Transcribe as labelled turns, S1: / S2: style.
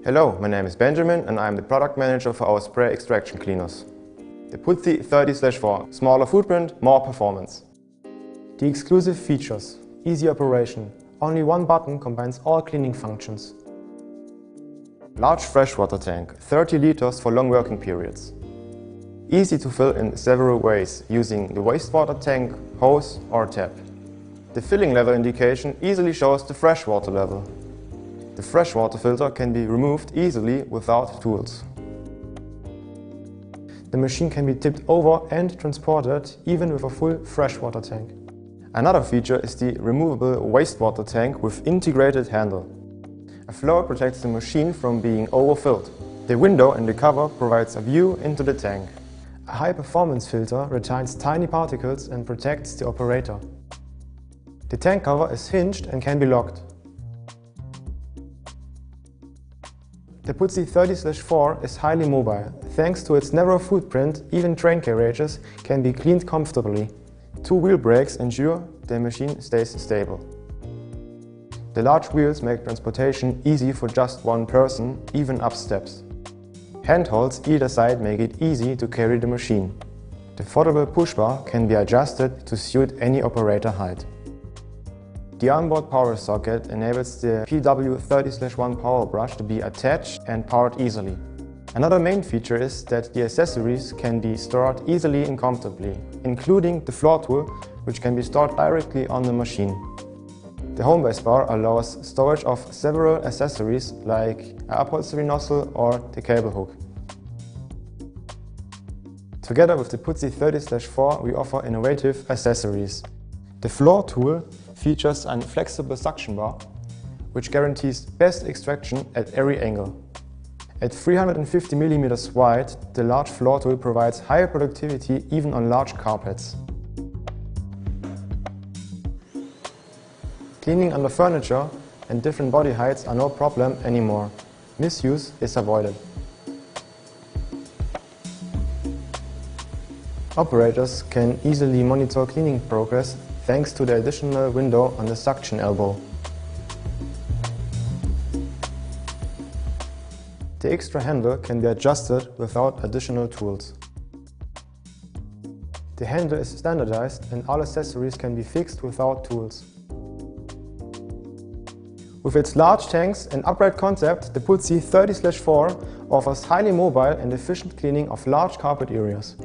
S1: Hello, my name is Benjamin and I am the product manager for our spray extraction cleaners. The Puzzi 30/4, smaller footprint, more performance.
S2: The exclusive features: easy operation. Only one button combines all cleaning functions.
S1: Large freshwater tank, 30 liters for long working periods. Easy to fill in several ways, using the wastewater tank, hose or tap. The filling level indication easily shows the freshwater level. The freshwater filter can be removed easily without tools.
S2: The machine can be tipped over and transported even with a full freshwater tank.
S1: Another feature is the removable wastewater tank with integrated handle. A floor protects the machine from being overfilled. The window in the cover provides a view into the tank.
S2: A high-performance filter retains tiny particles and protects the operator. The tank cover is hinged and can be locked. The Puzzi 30/4 is highly mobile. Thanks to its narrow footprint, even train carriages can be cleaned comfortably. Two wheel brakes ensure the machine stays stable. The large wheels make transportation easy for just one person, even up steps. Handholds either side make it easy to carry the machine. The foldable push bar can be adjusted to suit any operator height. The onboard power socket enables the PW 30/1 power brush to be attached and powered easily. Another main feature is that the accessories can be stored easily and comfortably, including the floor tool, which can be stored directly on the machine. The home base bar allows storage of several accessories like an upholstery nozzle or the cable hook. Together with the Puzzi 30/4 we offer innovative accessories. The floor tool features a flexible suction bar, which guarantees best extraction at every angle. At 350 mm wide, the large floor tool provides higher productivity even on large carpets. Cleaning under furniture and different body heights are no problem anymore. Misuse is avoided. Operators can easily monitor cleaning progress thanks to the additional window on the suction elbow. The extra handle can be adjusted without additional tools. The handle is standardized and all accessories can be fixed without tools. With its large tanks and upright concept, the Puzzi 30/4 offers highly mobile and efficient cleaning of large carpet areas.